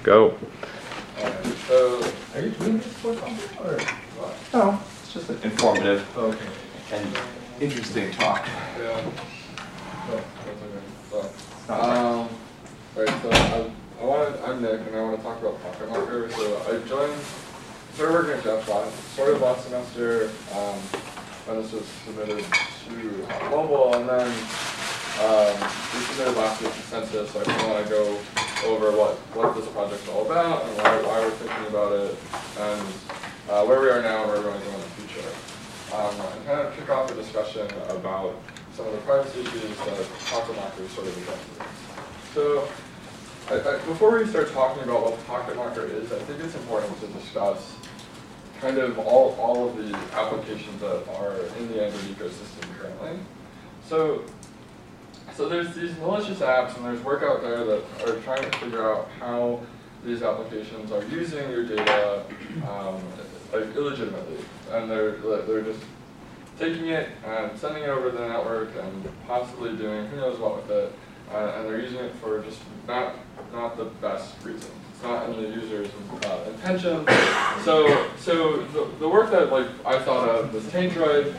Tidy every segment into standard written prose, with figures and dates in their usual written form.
Go. So, are you doing this for something or what? No, it's just an informative Okay. and interesting talk. Yeah. Oh, that's okay. So, right, so I'm Nick, and I want to talk about PocketMocker. So I started working at JetBot, started last semester, and this was submitted to mobile, and then we submitted last week's census, so I kind of want to go over what this project's all about, and why we're thinking about it, and where we are now and where we're going to go in the future. And kind of kick off a discussion about some of the privacy issues that PocketMocker sort of addresses. So, before we start talking about what PocketMocker is, I think it's important to discuss kind of all of the applications that are in the Android ecosystem currently. So there's these malicious apps, and there's work out there that are trying to figure out how these applications are using your data like illegitimately, and they're just taking it and sending it over to the network and possibly doing who knows what with it, and they're using it for just not the best reasons. It's not in the user's intention. So the work that I thought of was TaintDroid,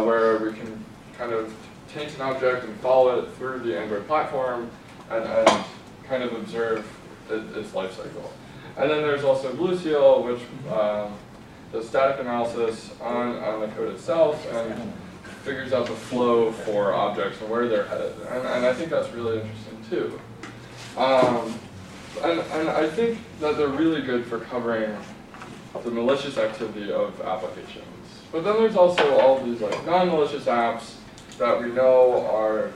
where we can kind of taint an object and follow it through the Android platform and kind of observe its life cycle. And then there's also BlueSeal, which does static analysis on the code itself and figures out the flow for objects and where they're headed. And I think that's really interesting too. And I think that they're really good for covering the malicious activity of applications. But then there's also all of these non-malicious apps that we know are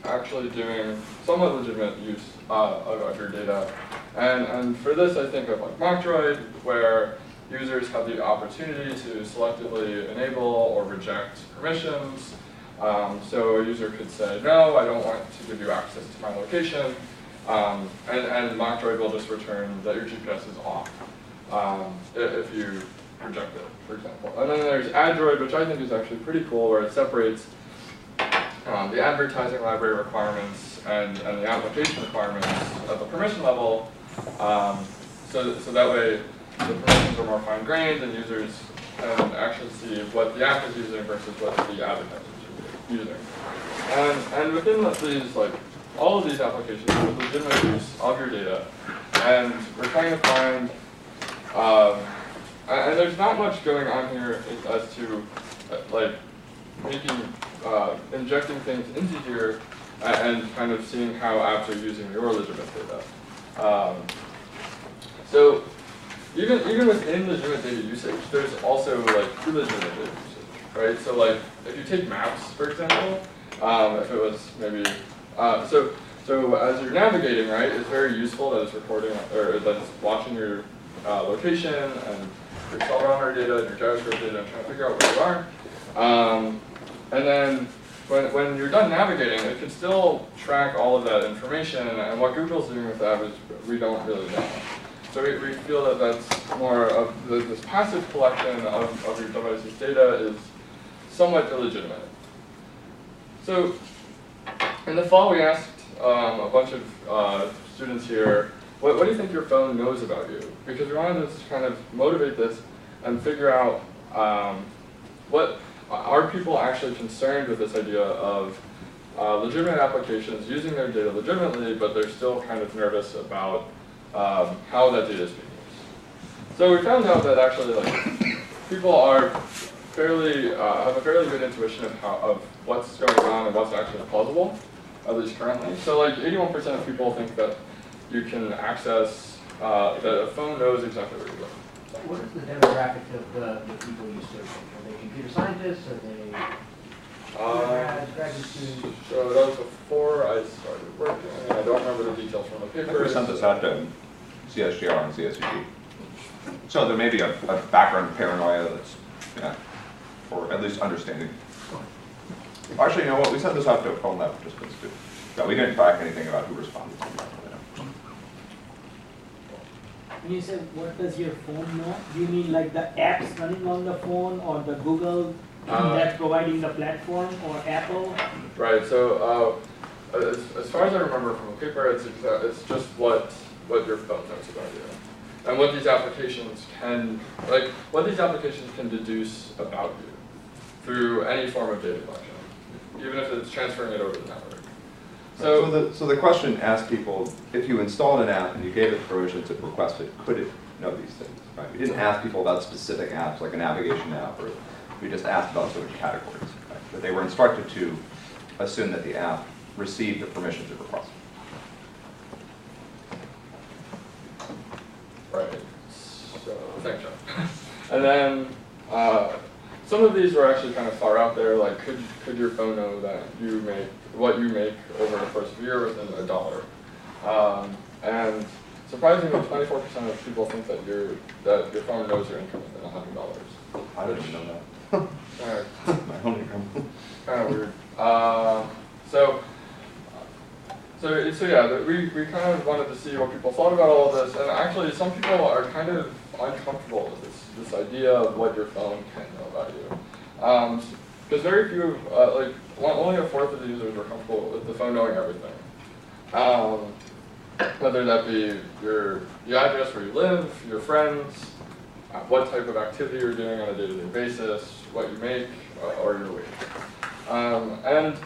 actually doing somewhat legitimate use of your data. And for this, I think of Mockdroid, where users have the opportunity to selectively enable or reject permissions. So a user could say, no, I don't want to give you access to my location. And Mockdroid will just return that your GPS is off if you reject it, for example. And then there's AdDroid, which I think is actually pretty cool, where it separates the advertising library requirements and the application requirements at the permission level, so that way the permissions are more fine-grained and users can actually see what the app is using versus what the advertisers are using. And within these, all of these applications, there's legitimate use of your data, and we're trying to find, and there's not much going on here as to injecting things into here and kind of seeing how apps are using your legitimate data. So even within legitimate data usage, there's also illegitimate data usage, right? So if you take maps, for example, if it was maybe so as you're navigating, right, it's very useful that it's recording or that it's watching your location and your accelerometer data and your gyroscope data and trying to figure out where you are. And then when you're done navigating, it can still track all of that information, and what Google's doing with that is we don't really know. So we feel that that's more of this passive collection of your device's data is somewhat illegitimate. So in the fall, we asked a bunch of students here, what do you think your phone knows about you? Because we wanted to kind of motivate this and figure out what are people actually concerned with this idea of legitimate applications using their data legitimately, but they're still kind of nervous about how that data is being used. So we found out that actually people are have a fairly good intuition of what's going on and what's actually plausible, at least currently. So 81% of people think that you can access, that a phone knows exactly where you live. What is the demographic of the people you serve? Are they computer scientists? Are they graduate students? So that was before I started working. I don't remember the details from the paper. We sent this out to CSGR and CSUG. So there may be a background of paranoia that's, or at least understanding. Actually, you know what? We sent this out to phone lab participants too. No, we didn't track anything about who responded. When you say what does your phone know, do you mean the apps running on the phone, or the Google that's providing the platform, or Apple? Right. So as far as I remember from the paper, it's just what what your phone knows about you, and what these applications can, what these applications can deduce about you through any form of data collection, even if it's transferring it over the network. So the question asked people, if you installed an app and you gave it permissions it requested, could it know these things? Right? We didn't ask people about specific apps, like a navigation app, or we just asked about sort of categories. Right? But they were instructed to assume that the app received the permissions it requested. Right. So, thanks, John. And then some of these were actually kind of far out there, like could your phone know that you make what you make over the course of a year within $1? And surprisingly, 24% of people think that your phone knows your income within $100. I didn't even know that. My own income. Kind of weird. So yeah, we kind of wanted to see what people thought about all of this, and actually some people are kind of uncomfortable with this idea of what your phone can know about you. Because very few, only a fourth of the users are comfortable with the phone knowing everything. Whether that be the address where you live, your friends, what type of activity you're doing on a day-to-day basis, what you make, or your weight. And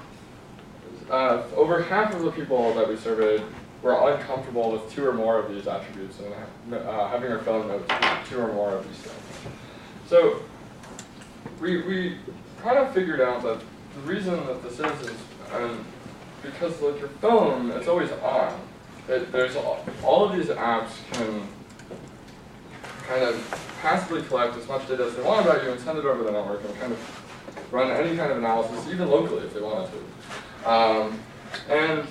over half of the people that we surveyed were uncomfortable with 2 or more of these attributes and having your phone know 2 or more of these things. So we kind of figured out that the reason that this is because like your phone, it's always on. There's all of these apps can kind of passively collect as much data as they want about you and send it over the network and kind of run any kind of analysis, even locally if they wanted to. And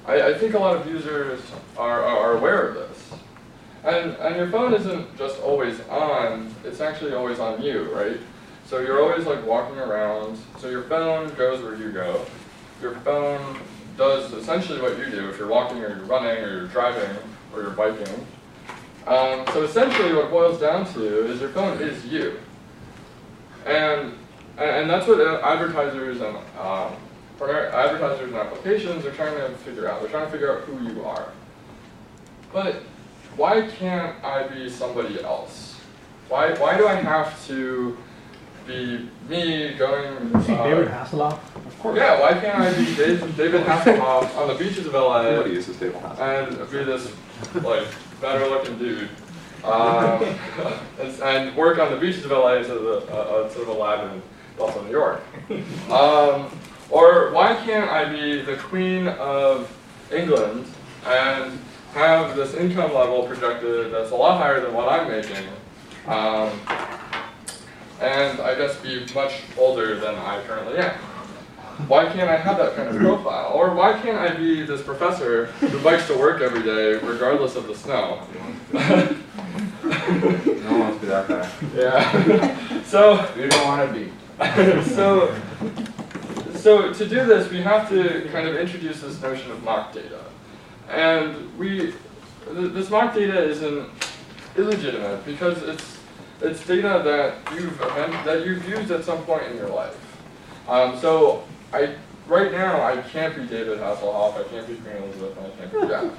I think a lot of users are aware of this. And your phone isn't just always on, it's actually always on you, right? So you're always like walking around, so your phone goes where you go. Your phone does essentially what you do if you're walking or you're running or you're driving or you're biking. So essentially what it boils down to is your phone is you. And that's what advertisers and applications are trying to figure out. They're trying to figure out who you are. But why can't I be somebody else? Why do I have to be me going... David Hasselhoff? Of course. Yeah, why can't I be David Hasselhoff on the beaches of LA Everybody uses David Hasselhoff. and be this like better looking dude and work on the beaches of LA instead of a lab in Buffalo, New York? Or why can't I be the Queen of England and have this income level projected that's a lot higher than what I'm making, and I guess be much older than I currently am? Why can't I have that kind of profile? Or why can't I be this professor who bikes to work every day regardless of the snow? No one wants to be that guy. Yeah. So You don't want to be. So to do this, we have to kind of introduce this notion of mock data. And this mock data isn't illegitimate because it's data that you've used at some point in your life. So right now I can't be David Hasselhoff, I can't be Queen Elizabeth, and I can't be Jeff,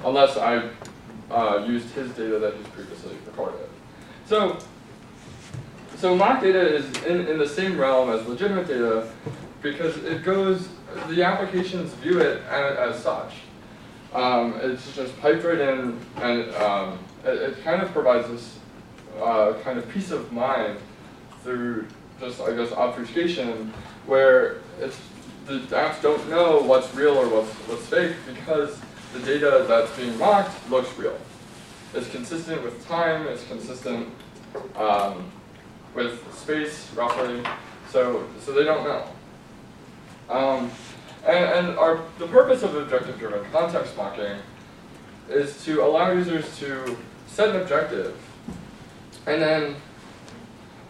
unless I used his data that he's previously recorded. So mock data is in the same realm as legitimate data because the applications view it as such. It's just piped right in, and it kind of provides this kind of peace of mind through just, I guess, obfuscation, where the apps don't know what's real or what's fake because the data that's being mocked looks real. It's consistent with time, it's consistent with space, roughly, so they don't know. The purpose of objective-driven context mocking is to allow users to set an objective and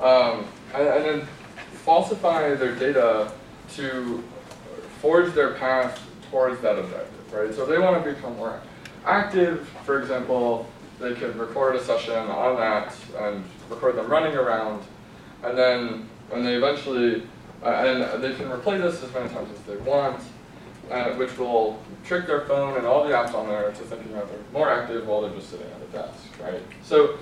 then falsify their data to forge their path towards that objective, right? So if they want to become more active, for example, they could record a session on that and record them running around, and then when they eventually, and they can replay this as many times as they want, which will trick their phone and all the apps on there to thinking that they're more active while they're just sitting at a desk, right? So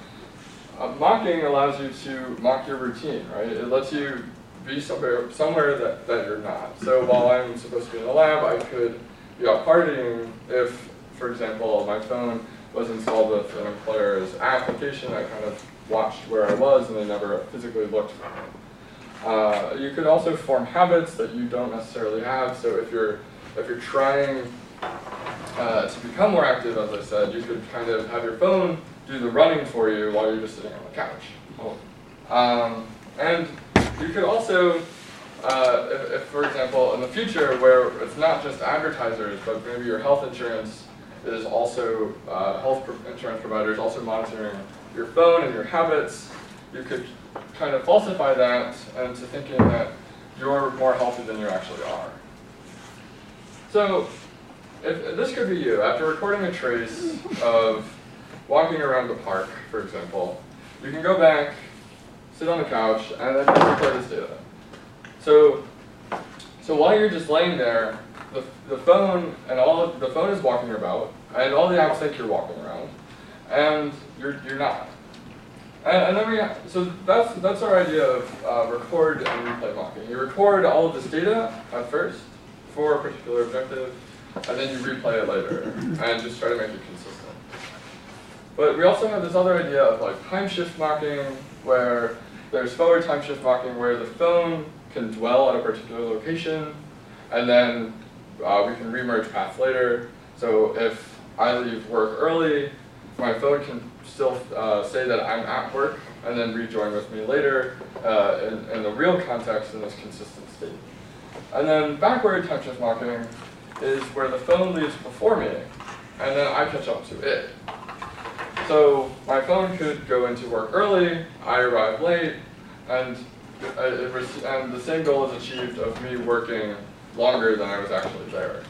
mocking allows you to mock your routine, right? It lets you be somewhere that you're not. So while I'm supposed to be in the lab, I could be out partying if, for example, my phone was installed with an employer's application that kind of watched where I was and they never physically looked for me. You could also form habits that you don't necessarily have. So if you're trying to become more active, as I said, you could kind of have your phone do the running for you while you're just sitting on the couch. And you could also, if for example, in the future where it's not just advertisers, but maybe your health insurance is also, health insurance providers also monitoring your phone and your habits, you could kind of falsify that into thinking that you're more healthy than you actually are. So if this could be you, after recording a trace of walking around the park, for example, you can go back, sit on the couch, and then replay this data. So while you're just laying there, the phone is walking about, and all the apps think you're walking around, and you're not. And then so that's our idea of record and replay mocking. You record all of this data at first for a particular objective, and then you replay it later, and just try to make it consistent. But we also have this other idea of like time shift mocking, where there's forward time shift mocking, where the phone can dwell at a particular location, and then we can remerge paths later. So if I leave work early, my phone can still say that I'm at work, and then rejoin with me later in the real context in this consistent state. And then backward time shift mocking is where the phone leaves before me, and then I catch up to it. So my phone could go into work early, I arrive late, and the same goal is achieved of me working longer than I was actually there,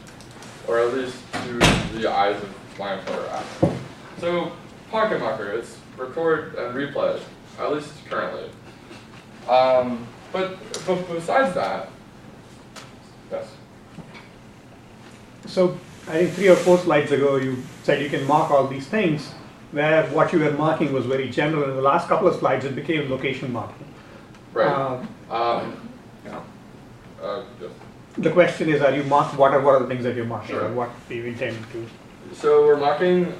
or at least to the eyes of my employer app. So PocketMocker, it's record and replay, at least currently. But besides that, yes? So I think 3 or 4 slides ago, you said you can mark all these things, where what you were marking was very general. In the last couple of slides, it became location marking. Right. Yes. The question is, are you what are the things that you're marking, Sure. and what do you intend to? So we're marking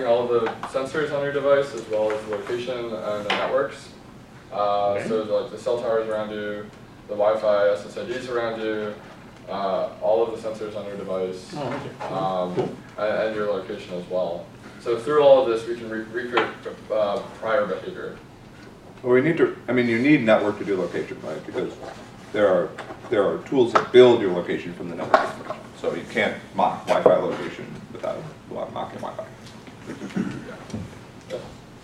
all of the sensors on your device, as well as the location and the networks. Okay. So like the cell towers around you, the Wi-Fi SSIDs around you, all of the sensors on your device, and your location as well. So through all of this, we can recreate prior behavior. Well, you need network to do location, right? Because there are tools that build your location from the network information. So you can't mock Wi-Fi location without mocking Wi-Fi.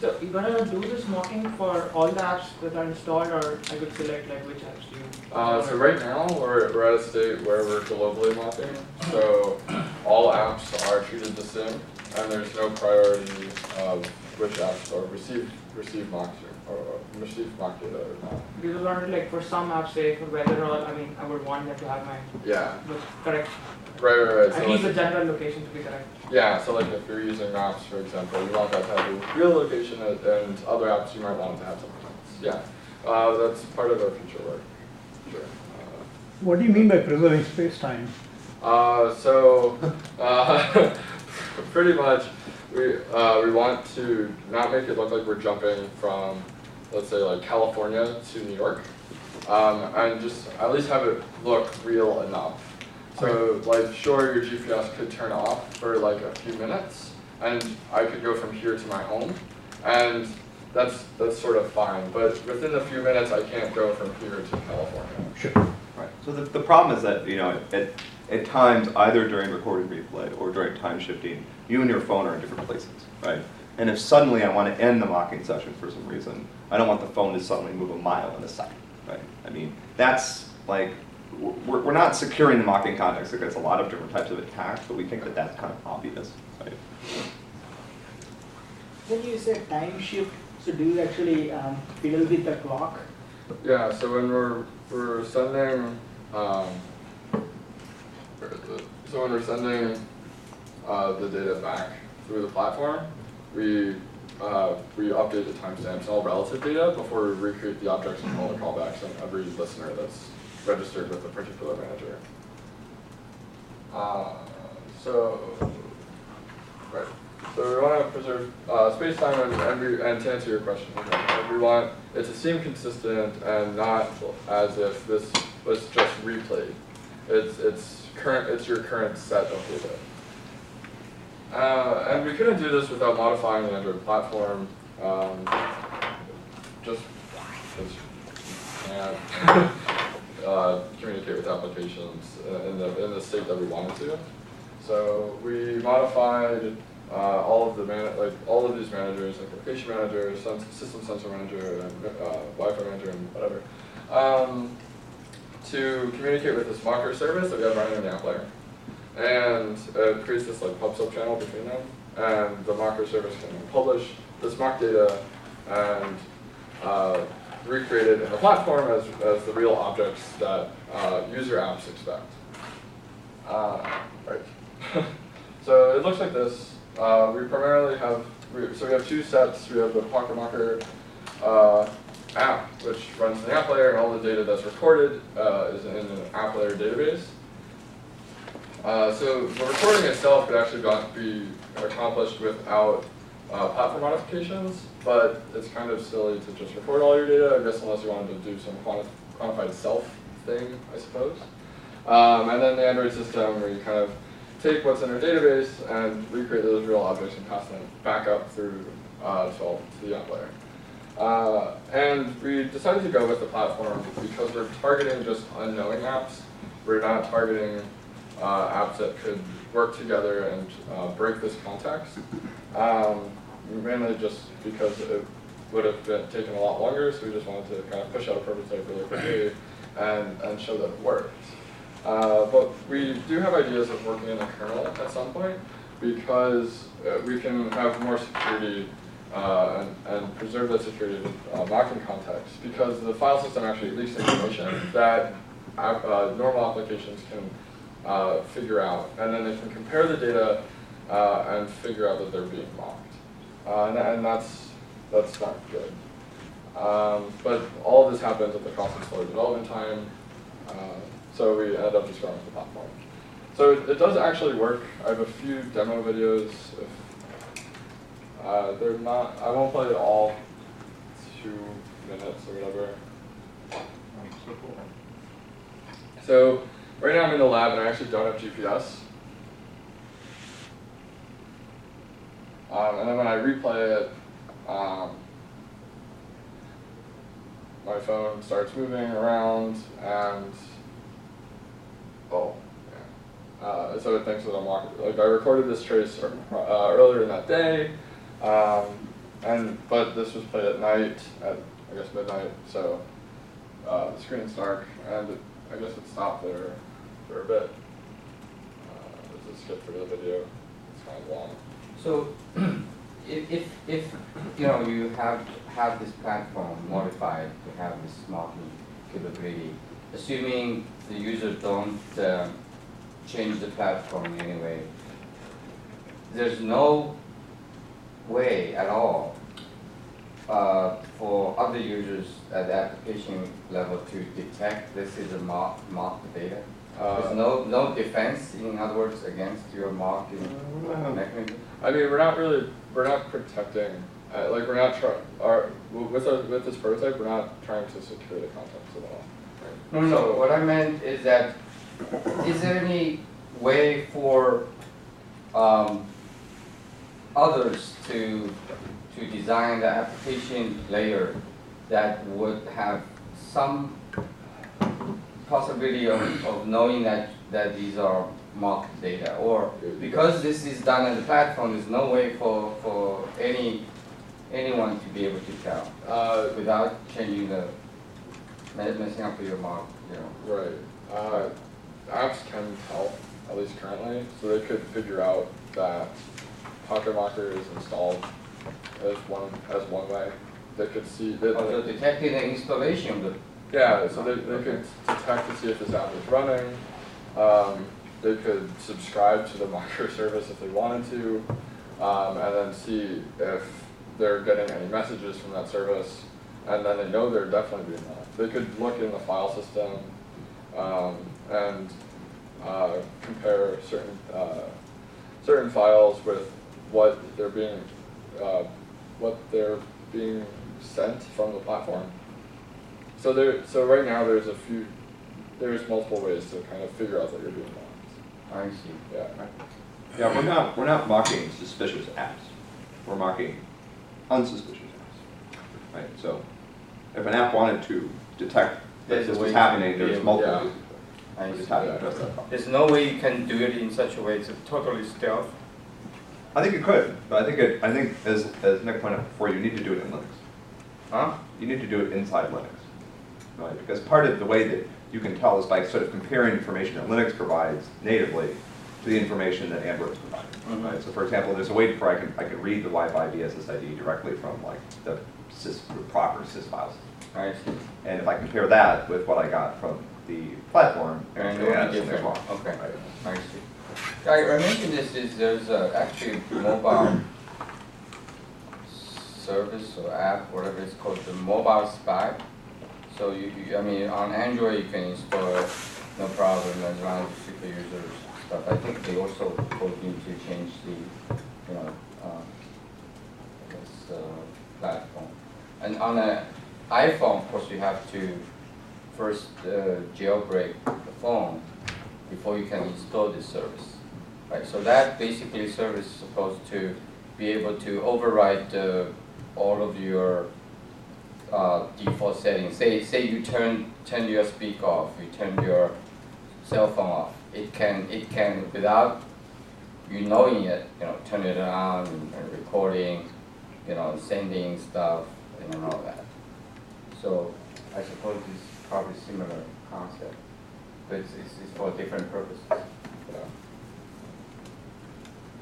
So you're gonna do this mocking for all the apps that are installed, or I could select like which apps do you? So right now we're at a state where we're globally mocking. So all apps are treated the same, and there's no priority of which apps are receive mock data or not. Because I wanted like for some apps, say for weather, or I would want them to have my correct. Right. At least the general location to be correct. Yeah, so like if you're using maps, for example, you want that to have a real location, and other apps you might want it to have something else. Yeah, that's part of our future work. Sure. What do you mean by preserving space-time? Pretty much, we want to not make it look like we're jumping from, let's say, like California to New York, and just at least have it look real enough. So, like, sure, your GPS could turn off for like a few minutes, and I could go from here to my home, and that's sort of fine. But within a few minutes, I can't go from here to California. Sure. Right. So the problem is that, at times, either during recording replay or during time shifting, you and your phone are in different places, right? And if suddenly I want to end the mocking session for some reason, I don't want the phone to suddenly move a mile in a second, right? That's like, we're not securing the mocking context against a lot of different types of attacks, but we think that that's kind of obvious, right? When you say time shift, so do you actually fiddle with the clock? Yeah, so when we're sending So when we're sending the data back through the platform, we update the timestamps and all relative data before we recreate the objects and all the callbacks on every listener that's registered with a particular manager. So we want to preserve space-time, and to answer your question, we want it to seem consistent and not as if this was just replayed. It's your current set of data. And we couldn't do this without modifying the Android platform, just because you can't communicate with applications in the state that we wanted to. So we modified all of these managers, like location manager, system sensor manager, and Wi-Fi manager, and whatever, to communicate with this mocker service that we have running in the app layer. And it creates this like pub sub channel between them, and the mocker service can publish this mock data and recreate it in the platform as the real objects that user apps expect. Right. So it looks like this. We primarily have we have two sets. We have the PocketMocker app, which runs in the app layer, and all the data that's recorded is in an app layer database. So the recording itself could actually be accomplished without platform modifications, but it's kind of silly to just record all your data, I guess, unless you wanted to do some quantified self thing, I suppose. And then the Android system, where you kind of take what's in our database and recreate those real objects and pass them back up through to the app layer. And we decided to go with the platform because we're targeting just unknowing apps. We're not targeting apps that could work together and break this context. Mainly just because it would have taken a lot longer, so we just wanted to kind of push out a prototype really quickly and show that it worked. But we do have ideas of working in the kernel at some point, because we can have more security and preserve that security in mocking context, because the file system actually leaks information that normal applications can figure out, and then they can compare the data and figure out that they're being mocked. And that's not good. But all of this happens at the cost of slow development time, so we end up just going with the platform. So it does actually work. I have a few demo videos. They're not, I won't play it all 2 minutes or whatever. So right now I'm in the lab and I actually don't have GPS. And then when I replay it, my phone starts moving around and, so it thinks that I'm walking. Like I recorded this trace earlier in that day, but this was played at night, at I guess midnight, so the screen's dark, and I guess it stopped there for a bit. Let's just skip through the video, it's kind of long. So, if you know you have this platform modified to have this mocking capability, assuming the users don't change the platform in any way, there's no way at all for other users at the application level to detect this is a mocked data. There's no defense, in other words, against your mocking mechanism. I mean, we're not protecting. Like we're not with this prototype, we're not trying to secure the context at all. Right? No, so what I meant is that, is there any way for others to design the application layer that would have some possibility of knowing that these are mocked data, or because this is done on the platform, there's no way for anyone to be able to tell without changing messing up your mock, you know. Right. Apps can tell, at least currently, so they could figure out that PocketMocker is installed as one way. They could see that. Also detecting the installation of the. Yeah, so they could detect to see if this app is running. they could subscribe to the mocker service if they wanted to, and then see if they're getting any messages from that service, and then they know they're definitely doing that. They could look in the file system and compare certain files with what they're being sent from the platform. So right now there's multiple ways to kind of figure out that you're doing that. I see. Yeah. Yeah, we're not mocking suspicious apps. We're mocking unsuspicious apps. Right. So if an app wanted to detect that this was happening, there's multiple ways. I Just see. how to address that problem. There's no way you can do it in such a way it's totally stealth. I think you could, but I think as Nick pointed out before, you need to do it in Linux. Huh? You need to do it inside Linux, right? Because part of the way that you can tell is by sort of comparing information that Linux provides natively to the information that Android is providing, right? So for example, there's a way where I can read the Wi-Fi BSSID directly from like the proper sys files. I see. And if I compare that with what I got from the platform, And yeah, it'll be something's different. wrong. Okay. Right. I see. I mentioned this is there's actually mobile service or app, whatever it's called, the mobile spy. So I mean, on Android you can install it, no problem, as long as you super user stuff. I think they also told you to change the, I guess, platform. And on an iPhone, of course, you have to first jailbreak the phone before you can install this service, right? So that basically service is supposed to be able to override all of your default settings. Say you turn your speaker off, you turn your cell phone off. It can without you knowing it, turn it on and recording, sending stuff and all that. So I suppose it's probably similar concept, but it's for different purposes. Yeah.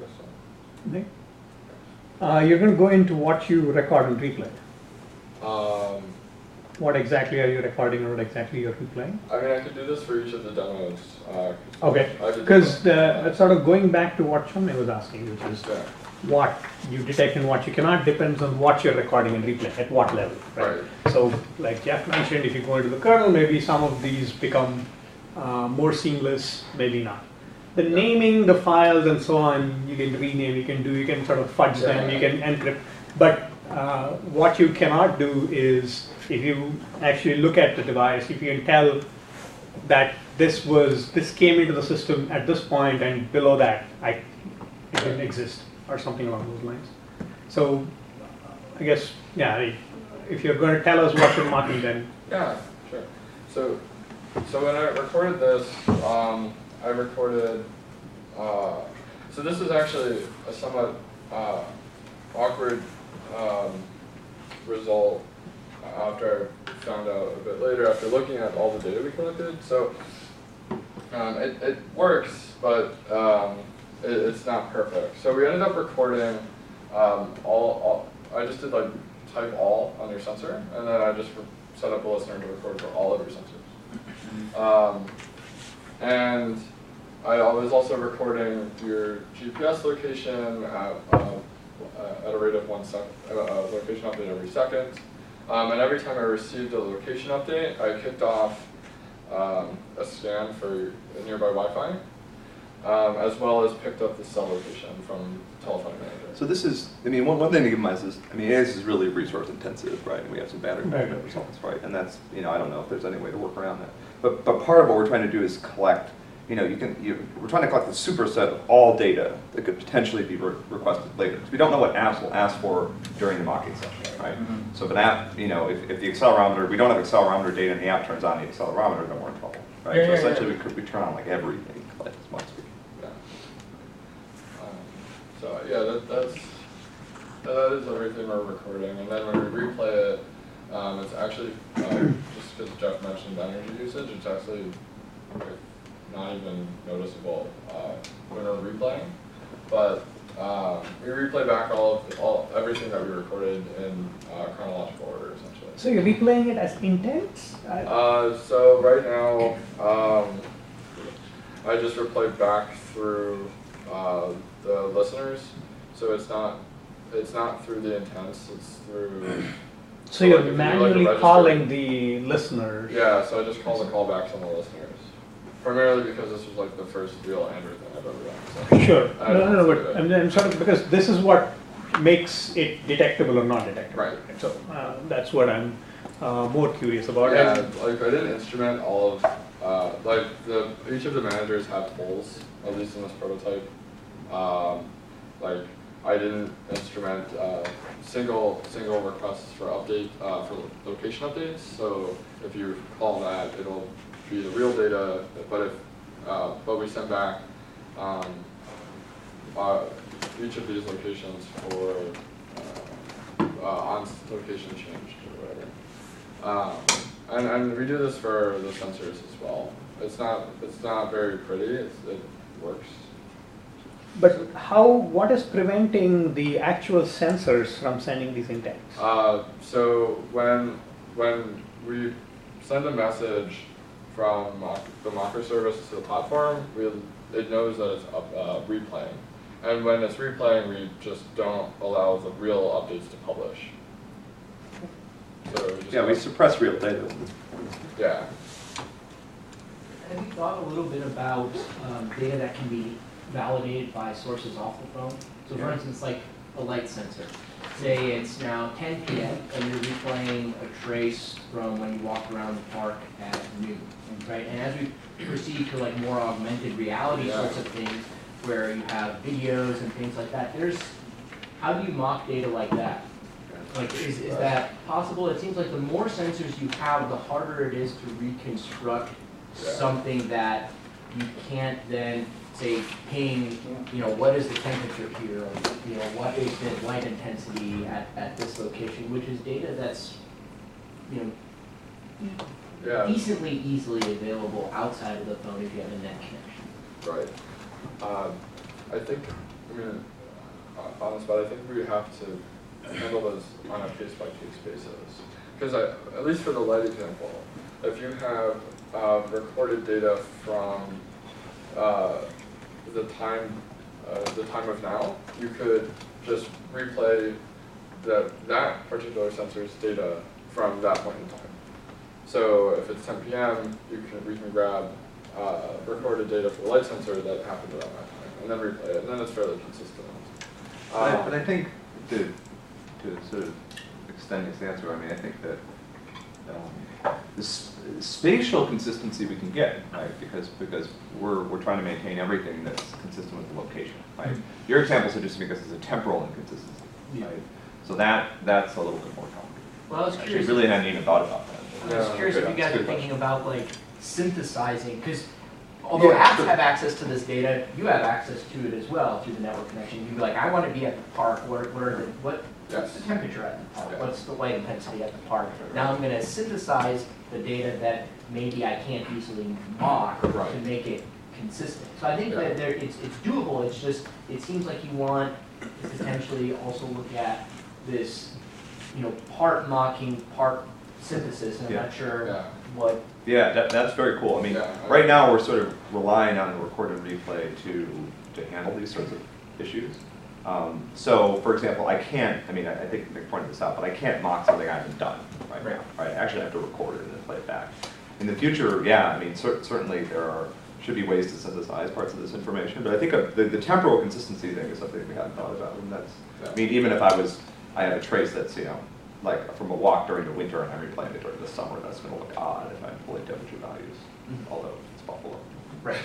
Guess so. Nick? You're going to go into what you record and replay. What exactly are you recording and what exactly you're replaying? I mean, I could do this for each of the demos. Okay, because sort of going back to what Chumney was asking, which is what you detect and what you cannot depends on what you're recording and replaying, at what level, right? So like Jeff mentioned, if you go into the kernel, maybe some of these become more seamless, maybe not. The naming the files and so on, you can rename, you can sort of fudge them, you can encrypt. But what you cannot do is, if you actually look at the device, if you can tell that this came into the system at this point and below that, it didn't exist, or something along those lines. So I guess, yeah, if you're going to tell us what you're marking, then. Yeah, sure. So when I recorded this, I recorded, so this is actually a somewhat awkward result after I found out a bit later, after looking at all the data we collected. So it works, but it's not perfect. So we ended up recording I just did like type all on your sensor, and then I just set up a listener to record for all of your sensors. And I was also recording your GPS location at a rate of 1 second, location update every second. And every time I received a location update, I kicked off a scan for a nearby Wi-Fi, as well as picked up the cell location from telephone manager. So this is, I mean, one thing to give in mind is, I mean, this is really resource intensive, right? And we have some battery management results, right? And that's, I don't know if there's any way to work around that. But part of what we're trying to do is collect, we're trying to collect the superset of all data that could potentially be requested later. Because we don't know what apps will ask for during the mocking session, right? So if an app, if the accelerometer, we don't have accelerometer data and the app turns on the accelerometer, then we're in trouble, right? So essentially we turn on like everything like this once we. So yeah, that is everything we're recording, and then when we replay it, it's actually just because Jeff mentioned energy usage, it's actually not even noticeable when we're replaying. But we replay back everything that we recorded in chronological order, essentially. So you're replaying it as intents? So right now, I just replay back through the listeners, so it's not through the intents, it's through. So you're like, if you, manually like, calling the listeners. Yeah, so I just call the callbacks on the listeners. Primarily because this was like the first real Android thing I've ever done. So Sure. No, but I'm sort of, because this is what makes it detectable or not detectable. Right. So that's what I'm more curious about. Yeah, like I didn't instrument all of, like each of the managers have polls, at least in this prototype. Like I didn't instrument single requests for update, for location updates. So if you call that, it'll be the real data, but we send back each of these locations for on location changed or whatever. And we do this for the sensors as well. It's not very pretty. It works. But what is preventing the actual sensors from sending these intents? So when we send a message from the Mocker service to the platform, it knows that it's replaying. And when it's replaying, we just don't allow the real updates to publish. So we suppress real data. Yeah. Have you thought a little bit about data that can be validated by sources off the phone? So for instance, like a light sensor. Say it's now 10 p.m. and you're replaying a trace from when you walked around the park at noon, right? And as we proceed to like more augmented reality sorts of things, where you have videos and things like that, how do you mock data like that? Like, is that possible? It seems like the more sensors you have, the harder it is to reconstruct something that you can't then say ping, what is the temperature here, or, what is the light intensity at this location, which is data that's, decently easily available outside of the phone if you have a net connection. Right. I think, on the spot, I think we have to handle those on a case-by-case basis. Because at least for the light example, if you have recorded data from the time of now, you could just replay that particular sensor's data from that point in time. So if it's 10 p.m., we can grab recorded data for the light sensor that happened around that time, and then replay it, and then it's fairly consistent. But I think to sort of extend this answer, I think that the spatial consistency we can get, right? Because we're trying to maintain everything that's consistent with the location, right? Your example suggests because it's a temporal inconsistency, right? So that's a little bit more complicated. Well, I was curious. Actually, really hadn't even thought about that. I was curious if you guys are thinking about like synthesizing, because although apps have access to this data, you have access to it as well through the network connection. You'd be like, I want to be at the park. What's the temperature at the park? What's the light intensity at the park? Now I'm going to synthesize the data that maybe I can't easily mock to make it consistent. So I think that it's doable. It's just it seems like you want to potentially also look at this, part mocking, part synthesis. And I'm not sure what. Yeah, that's very cool. Right now we're sort of relying on the recorded replay to handle these sorts of issues. So, for example, I can't, I think Nick pointed this out, but I can't mock something I haven't done right now. Right? I actually have to record it and then play it back. In the future, certainly there should be ways to synthesize parts of this information, but I think the temporal consistency thing is something we hadn't thought about. And that's, even if I have a trace that's, like from a walk during the winter and I'm replaying it during the summer, that's going to look odd if I'm pulling temperature values, although it's Buffalo. Right.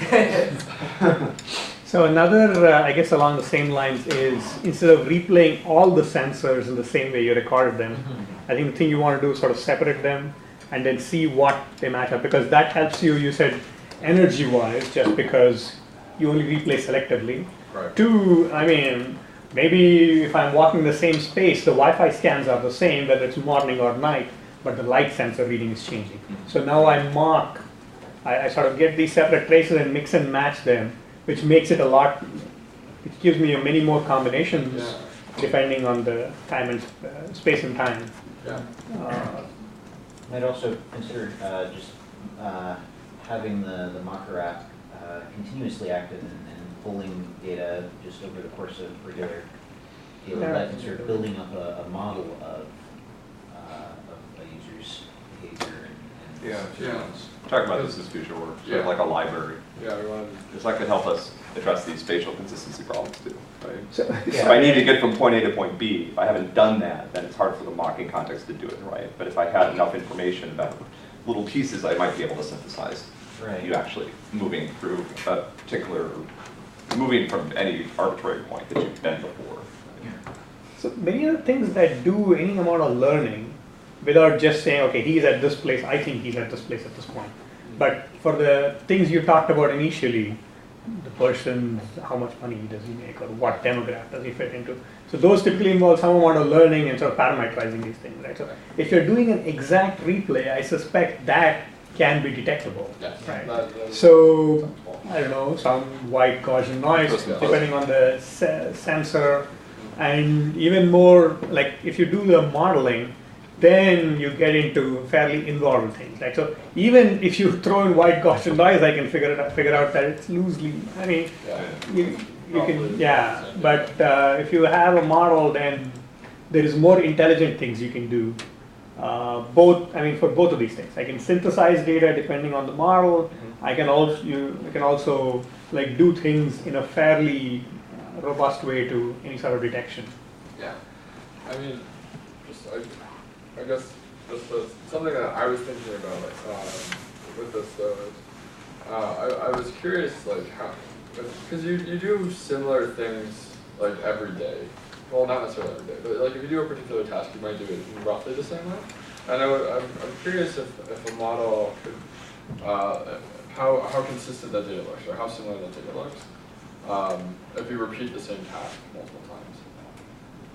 So another, I guess along the same lines is, instead of replaying all the sensors in the same way you recorded them, I think the thing you want to do is sort of separate them and then see what they match up, because that helps you said, energy-wise, just because you only replay selectively. Right. Two, maybe if I'm walking the same space, the Wi-Fi scans are the same, whether it's morning or night, but the light sensor reading is changing. So now I sort of get these separate traces and mix and match them, which makes it it gives me many more combinations depending on the time and space and time. Yeah. I'd also consider just having the Mocker app continuously active and pulling data just over the course of regular daily life and sort of building up a model of a user's behavior and Yeah. Talk about this as future work, sort of like a library. Yeah, we wanted. Because that could help us address these spatial consistency problems too, right? So, If I need to get from point A to point B, if I haven't done that, then it's hard for the mocking context to do it, right? But if I had enough information about little pieces, I might be able to synthesize Right. you actually moving through a particular, moving from any arbitrary point that you've been before. So many of the things that do any amount of learning without just saying, okay, he's at this place, I think he's at this place at this point. But for the things you talked about initially, the person, how much money does he make, or what demographic does he fit into. So those typically involve some amount of learning and sort of parameterizing these things, right? So if you're doing an exact replay, I suspect that can be detectable, Yes. right? That- So, I don't know, some white Gaussian noise, Close enough. depending on the sensor, and even more, like if you do the modeling, then you get into fairly involved things. Like so, even if you throw in white Gaussian noise, I can figure out that it's loosely. I mean, Yeah. you can, yeah. But if you have a model, then there is more intelligent things you can do. Both, I mean, for both of these things, I can synthesize data depending on the model. I can also like do things in a fairly robust way to any sort of detection. Yeah. I mean, just I guess just something that I was thinking about with this though is I was curious like how, because you do similar things like every day. Well, not necessarily every day, but like if you do a particular task, you might do it in roughly the same way. And I'm curious if a model could how consistent that data looks or how similar that data looks if you repeat the same task multiple times.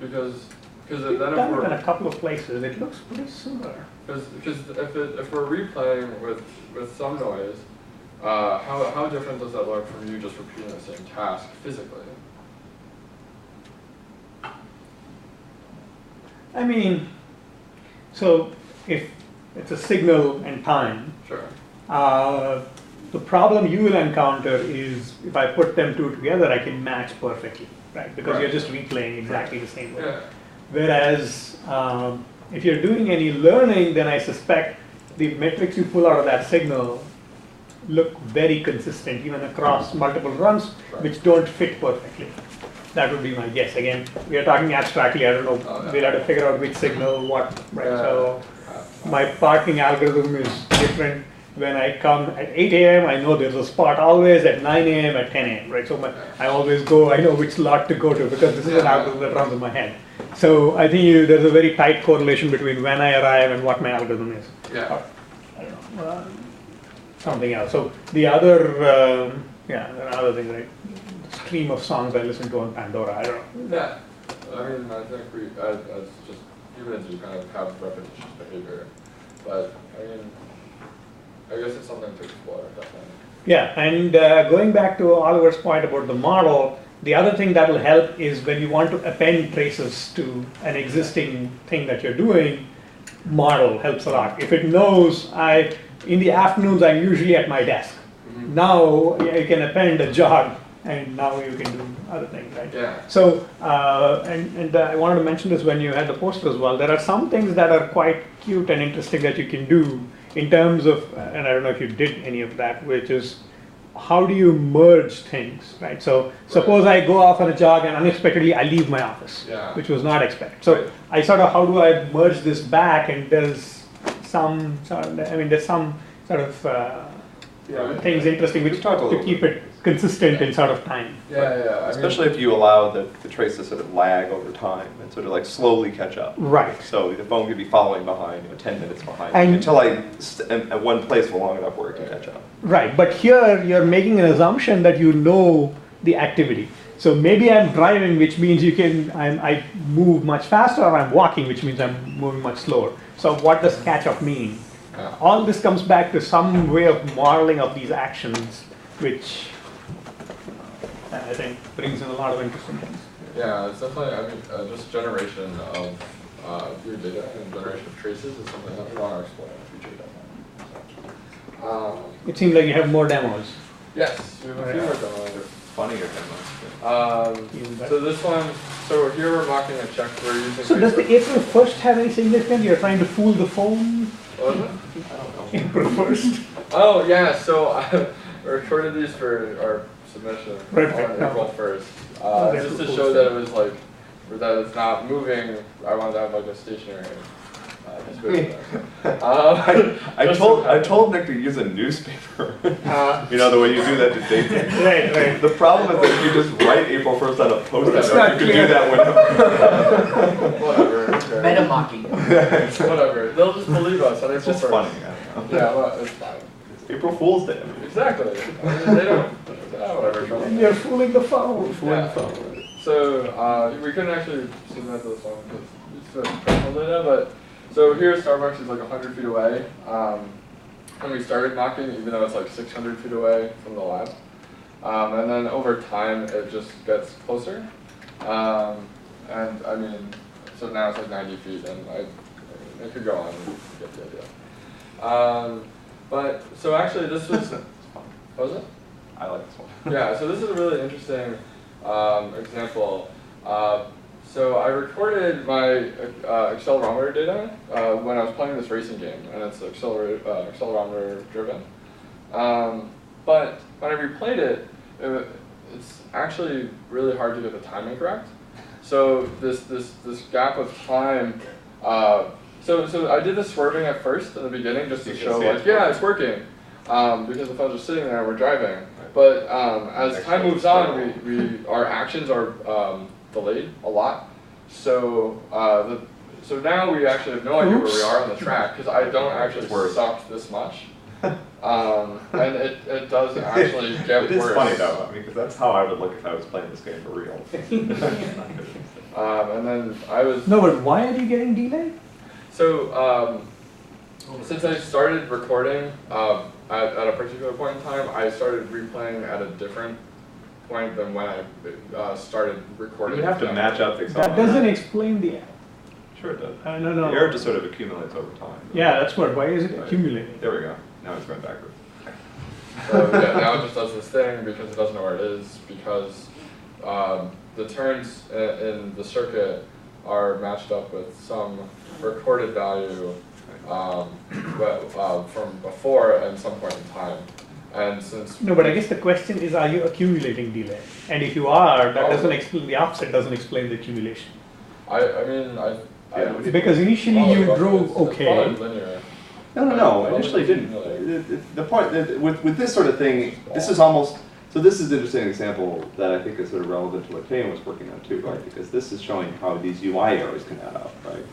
Because then Done it in a couple of places. It looks pretty similar. because if we're replaying with some noise, how different does that look from you just repeating the same task physically? I mean, so if it's a signal and time, Sure. the problem you will encounter is if I put them two together, I can match perfectly, right? Because you're just replaying exactly the same way. Yeah. Whereas if you're doing any learning, then I suspect the metrics you pull out of that signal look very consistent even across multiple runs, which don't fit perfectly. That would be my guess. Again, we are talking abstractly. I don't know. Oh, yeah. We'll have to figure out which signal, what. Right. Yeah. So my parking algorithm is different. When I come at 8 a.m., I know there's a spot always at 9 a.m. at 10 a.m. Right. So I always go. I know which lot to go to because this is an algorithm that runs in my head. So I think there's a very tight correlation between when I arrive and what my algorithm is. Yeah. Or, I don't know. Something else. So the other, another thing, right? Stream of songs I listen to on Pandora. I don't know. Yeah. I mean, I think as just humans, we kind of have repetitious behavior, but I mean, I guess it's something to explore, definitely. Yeah, and going back to Oliver's point about the model, the other thing that will help is when you want to append traces to an existing thing that you're doing, model helps a lot. If it knows in the afternoons I'm usually at my desk. Mm-hmm. Now you can append a jog and now you can do other things, right? Yeah. So, and I wanted to mention this when you had the poster as well. There are some things that are quite cute and interesting that you can do in terms of, and I don't know if you did any of that, which is how do you merge things, right? So suppose I go off on a jog and unexpectedly I leave my office, which was not expected. So I sort of, how do I merge this back? And there's some sort of, there's some sort of things interesting which to keep it consistent in sort of time. Yeah. Especially if you allow the trace to sort of lag over time and sort of like slowly catch up. Right. So the phone could be following behind, 10 minutes behind, And until I am at one place for long enough where it can catch up. Right, but here you're making an assumption that you know the activity. So maybe I'm driving, which means I move much faster, or I'm walking, which means I'm moving much slower. So what does catch up mean? All this comes back to some way of modeling of these actions, which I think brings in a lot of interesting things. Yeah, it's definitely, just generation of your data and generation of traces is something that we want to explore in the future, definitely. It seems like you have more demos. Yes, we have a few more demos. Funnier demos. So this one, so here we're mocking a check. We're using. So does the April 1st have any significance? You're trying to fool the phone? What was it? I don't know. April 1st? Oh yeah, so I recorded these for our submission Right, on April 1st. Just to April show 1st. that it was like, that it's not moving. I wanted to have like a stationary. I told Nick to use a newspaper. You know, the way you do that to date. Right. The problem is that if you just write April 1st on a post-it It's note, not you can clear. do that whenever. Whatever. Okay. Meta mocking. Whatever. They'll just believe us on April It's just 1st. funny. I don't know. Yeah, well, it's fine. It's April Fool's Day. I mean, Exactly. I mean, they don't. Whatever. trust And me. you're fooling the phone. Yeah. So we couldn't actually submit this one because it's personal data, but so here Starbucks is like 100 feet away. When we started mocking, even though it's like 600 feet away from the lab. And then over time, it just gets closer. And I mean, so now it's like 90 feet, and it could go on and get the idea. But, so actually this was, what was it? I like this one. Yeah, so this is a really interesting example. So I recorded my accelerometer data when I was playing this racing game, and it's accelerometer driven. But when I replayed it, it's actually really hard to get the timing correct. So this gap of time. So I did the swerving at first in the beginning just to show like, yeah, it's working. Because if I was just sitting there, we're driving. But as time moves on, our actions are delayed a lot. So so now we actually have no idea where we are on the track because I don't actually suck this much. And it does actually get worse. It is funny though, I mean, because that's how I would look if I was playing this game for real. And then I was. No, but why are you getting delayed? So since I started recording at a particular point in time, I started replaying at a different point than when I started recording. You have to match up the That doesn't explain the error. Sure it does. No. The error just sort of accumulates over time. Yeah, that's what. Why is it accumulating? There we go. Now it's going backwards. So yeah, now it just does this thing because it doesn't know where it is, because the turns in the circuit are matched up with some recorded value from before and some point in time. And since No, but I guess the question is, are you accumulating delay? And if you are, that doesn't explain, the offset doesn't explain the accumulation. Because initially you drove okay. It's linear. No, initially it didn't. The point, with this sort of thing, this is almost, so this is an interesting example that I think is sort of relevant to what Taylor was working on too, right? Because this is showing how these UI errors can add up, right?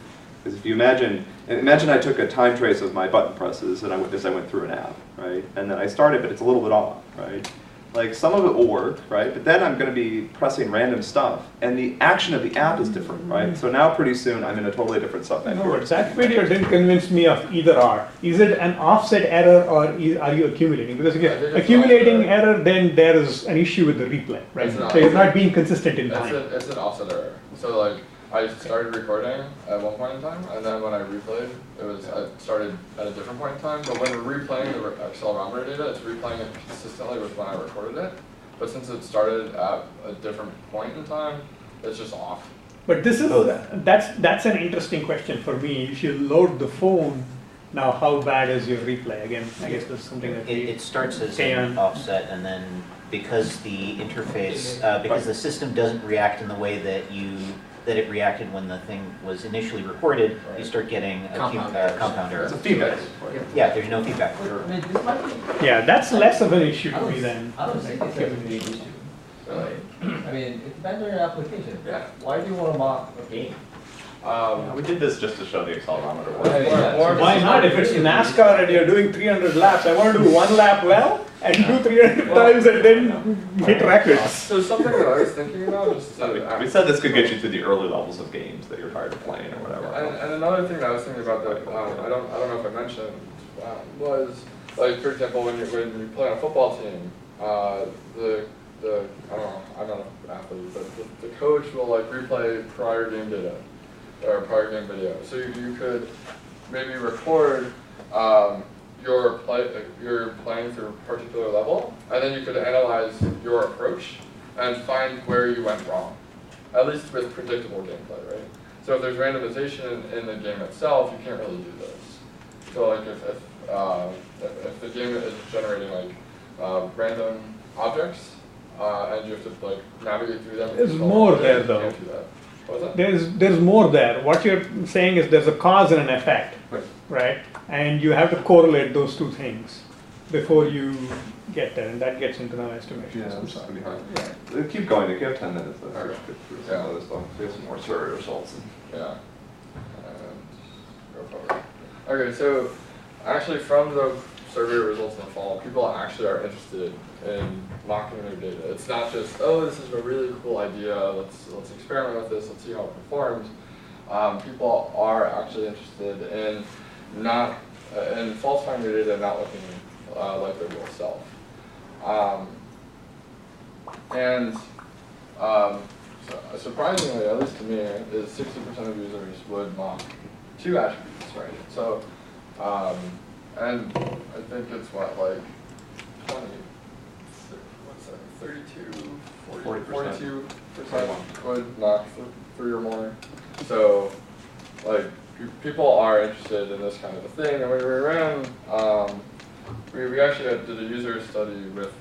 Because if you imagine I took a time trace of my button presses and as I went through an app, right? And then I started, but it's a little bit off, right? Like some of it will work, right? But then I'm going to be pressing random stuff, and the action of the app is different, right? So now pretty soon I'm in a totally different submenu. No, but that video didn't convince me of either or. Is it an offset error or are you accumulating? Because if you're accumulating error, then there is an issue with the replay, right? So you're not being consistent in time. It's an offset error. So like, I started recording at one point in time, and then when I replayed, I started at a different point in time. But when we're replaying the accelerometer data, it's replaying it consistently with when I recorded it. But since it started at a different point in time, it's just off. But this is that's an interesting question for me. If you load the phone, now how bad is your replay? Again, I guess that's something that it starts as an offset, and then because the interface, because the system doesn't react in the way that it reacted when the thing was initially recorded, you start getting a compound error. It's a feedback. Yeah, there's no feedback. Yeah, that's less of an issue to me than. I don't think it's a big issue. Really? I mean, it depends on your application. Yeah. Why do you want to mock a game? We did this just to show the accelerometer work. Why not? If it's NASCAR and you're doing 300 laps, I want to do one lap well and do 300 times and then hit records. So something that I was thinking about is We said this could get you to the early levels of games that you're tired of playing or whatever. And another thing that I was thinking about that I don't know if I mentioned was, like, for example, when you play on a football team, I don't know, I'm not an athlete, but the coach will like replay prior game data or prior game video. So you could maybe record you're playing through a particular level, and then you could analyze your approach and find where you went wrong, at least with predictable gameplay, right? So if there's randomization in the game itself, you can't really do this. So like if the game is generating like random objects, and you have to like navigate through them. There's more there though. You can't do that. What was that? There's more there. What you're saying is there's a cause and an effect, right? And you have to correlate those two things before you get there, and that gets into the estimation. Yeah, I'm it's sorry. gonna be hard. Yeah. Keep going, Nick. You have 10 minutes. Let's Okay. get through some of this stuff. We have some more survey results. Yeah. And go forward. Okay, so actually from the survey results in the fall, people actually are interested in mocking their data. It's not just, oh, this is a really cool idea, let's experiment with this, let's see how it performs. People are actually interested in not in falsifying their data and not looking like their real self. So surprisingly, at least to me, is 60% of users would mock 2 attributes, right? So, and I think it's what, like 20, what's that, 32, 42% would mock 3 or more. So, like, people are interested in this kind of a thing. And when we ran, we actually did a user study with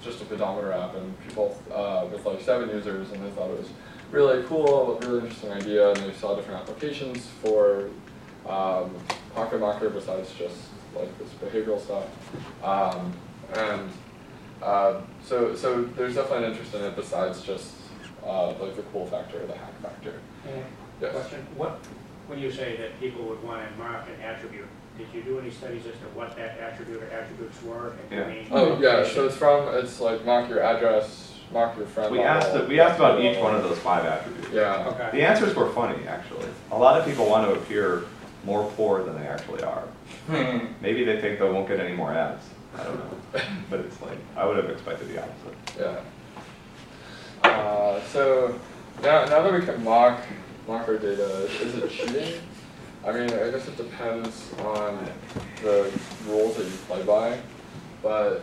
just a pedometer app, and people with like 7 users, and they thought it was really cool, really interesting idea, and they saw different applications for PocketMocker besides just like this behavioral stuff. So there's definitely an interest in it besides just like the cool factor or the hack factor. Yes. Question: when you say that people would want to mark an attribute, did you do any studies as to what that attribute or attributes were? And Oh yeah, so it's like mock your address, mock your friend. We asked about each one of those 5 attributes. Yeah. Okay. The answers were funny, actually. A lot of people want to appear more poor than they actually are. Maybe they think they won't get any more ads. I don't know. But it's like, I would have expected the opposite. Yeah. So now that we can mock our data, is it cheating? I mean, I guess it depends on the rules that you play by, but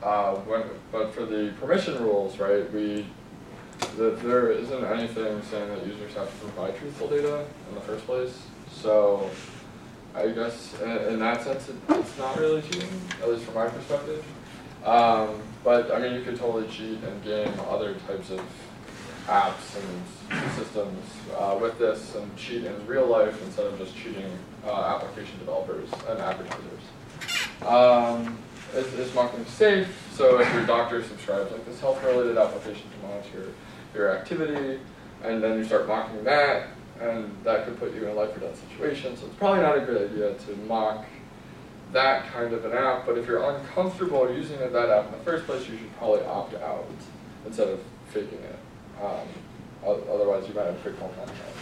for the permission rules, right? There isn't anything saying that users have to provide truthful data in the first place. So I guess in that sense, it's not really cheating, at least from my perspective. But I mean, you could totally cheat and game other types of apps and systems with this, and cheat in real life instead of just cheating application developers and advertisers. Is mocking safe? So if your doctor subscribes like this health-related application to monitor your activity, and then you start mocking that, and that could put you in a life or death situation. So it's probably not a good idea to mock that kind of an app, but if you're uncomfortable using that app in the first place, you should probably opt out instead of faking it. Otherwise, you might have quick home contact.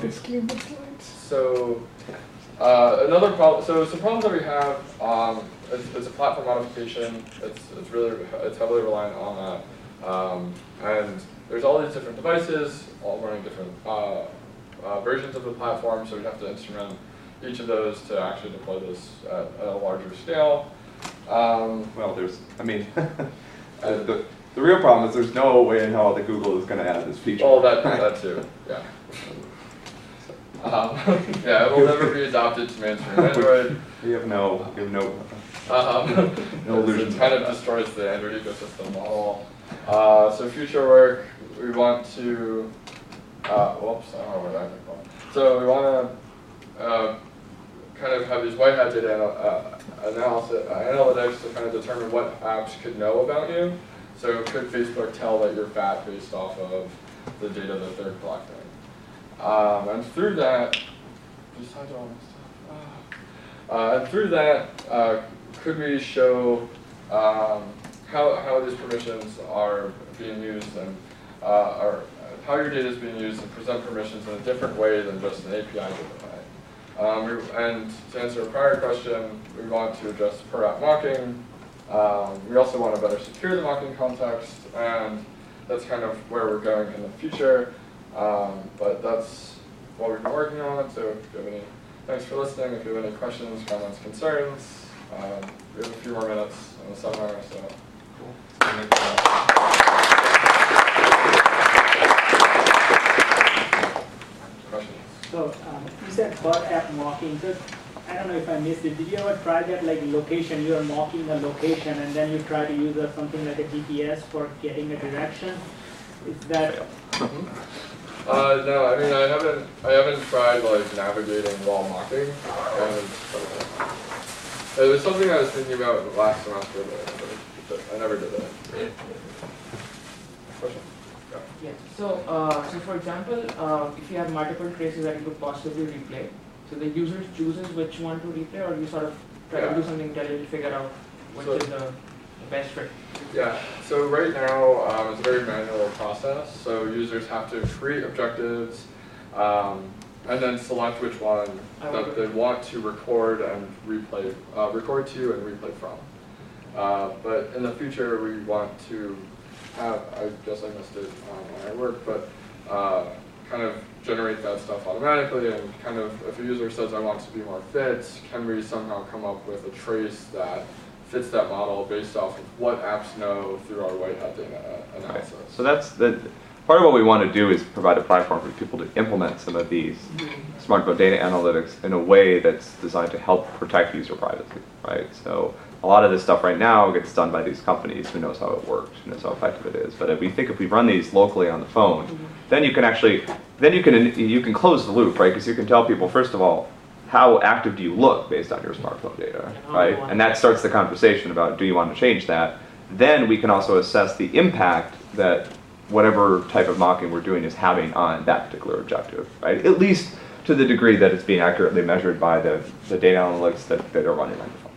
Disclaimer slides. So another problem. So some problems that we have. It's a platform modification. It's heavily reliant on that. And there's all these different devices, all running different versions of the platform. So we have to instrument each of those to actually deploy this at a larger scale. Well, the real problem is there's no way in hell that Google is going to add this feature. Oh, that too, yeah. Yeah, it will never be adopted to mainstream Android. You have no illusions. It kind of destroys the Android ecosystem model. So future work, we want to, whoops, I don't know where that came from. So we want to kind of have these white hat data analytics to kind of determine what apps could know about you. So could Facebook tell that you're fat based off of the data that they're collecting? And through that, besides all this stuff, could we show how these permissions are being used and or how your data is being used and present permissions in a different way than just an API given? And to answer a prior question, we want to address per app mocking. We also want to better secure the mocking context, and that's kind of where we're going in the future. But that's what we've been working on, so if you have any thanks for listening. If you have any questions, comments, concerns, we have a few more minutes in the seminar, so. Questions? So you said per app mocking. So I don't know if I missed it. Did you ever try that like location? You are mocking a location and then you try to use something like a GPS for getting a direction. Is that? No, I mean I haven't tried like navigating while mocking. It was something I was thinking about last semester, but I never did it. Question? Yeah. So for example, if you have multiple traces that you could possibly replay, so the user chooses which one to replay, or you sort of try to do something intelligent to figure out which is the best fit. Yeah. So right now it's a very manual process. So users have to create objectives and then select which one that they want to record and replay, record to and replay from. But in the future, we want to have, I guess I missed it when I work, but kind of generate that stuff automatically, and kind of, if a user says I want to be more fit, can we somehow come up with a trace that fits that model based off of what apps know through our white hat data analysis. Right. So that's part of what we want to do is provide a platform for people to implement some of these smart data analytics in a way that's designed to help protect user privacy, right? So a lot of this stuff right now gets done by these companies who knows how it works, who knows how effective it is. But if we run these locally on the phone, then you can actually, you can close the loop, right? Because you can tell people, first of all, how active do you look based on your smartphone data, right? And that starts the conversation about, do you want to change that? Then we can also assess the impact that whatever type of mocking we're doing is having on that particular objective, right? At least to the degree that it's being accurately measured by the data analytics that are running on the phone.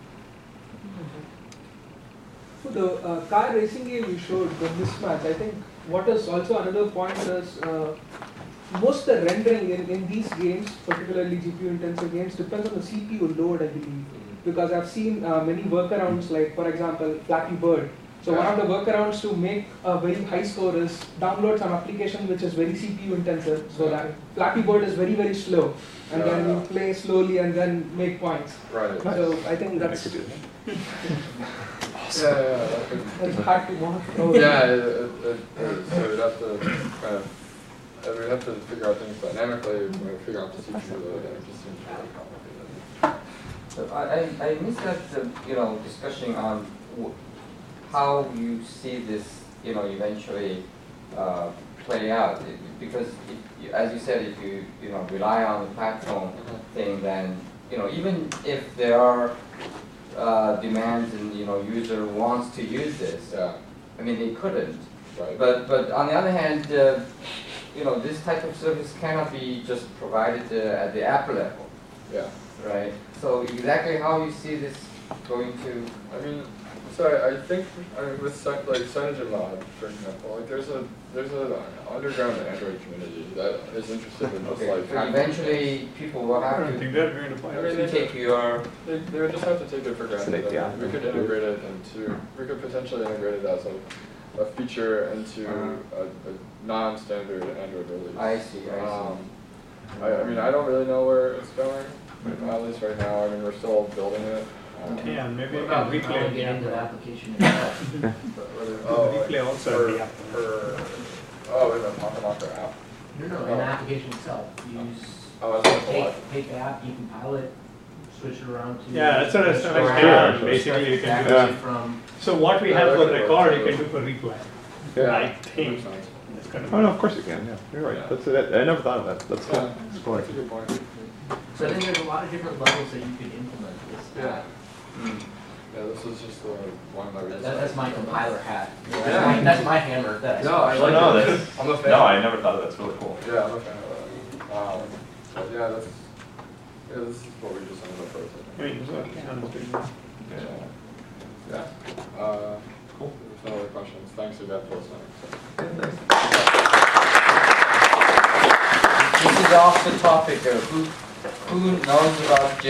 So the car racing game you showed, the mismatch, I think what is also another point is most of the rendering in these games, particularly GPU intensive games, depends on the CPU load, I believe. Because I've seen many workarounds, like for example, Flappy Bird. So one of the workarounds to make a very high score is download some application which is very CPU intensive, so that Flappy Bird is very, very slow. And then you play slowly and then make points. Right. So I think that's... It's hard to monitor. Yeah, so we'd have to kind of, we'd have to figure out things dynamically, figure out the CPU load, and it just seems really complicated. So I missed that discussion on how you see this eventually play out, because as you said, if you rely on the platform thing, then even if there are demands and user wants to use this, I mean they couldn't. Right. But on the other hand, this type of service cannot be just provided at the app level. Yeah. Right. So exactly how you see this going to? I mean, so I think with like CyanogenMod, for example, like there's an underground Android community that is interested in this. Like eventually, people will have to take your. They would just have to take it for granted. We could integrate it into. We could potentially integrate it as a feature into a non-standard Android release. I see. I mean, I don't really know where it's going. At least right now, I mean, we're still building it. Yeah, maybe I can replay the end of the application itself. replay also the app. In the PocketMocker app. No, in the application itself. Take the app, you compile it, switch it around to. Yeah, that's what I was trying to say. Basically, you can do it from. So what we have for record, you can do for replay. Yeah. I think. Oh no, of course you can. Yeah, you're right. Yeah. I never thought of that. That's cool. That's a good point. So I think there's a lot of different levels that you could implement this. Yeah. Yeah, this is just the one that we That's my compiler hat. Yeah. That's my hammer. That I like it. I'm a fan. No, I never thought of that. That's really cool. Yeah, I'm a fan of that. But yeah, this is what we just ended up prototyping. I mean, Yeah. Cool. There's no other questions. Thanks again for listening. This is off the topic. Who knows about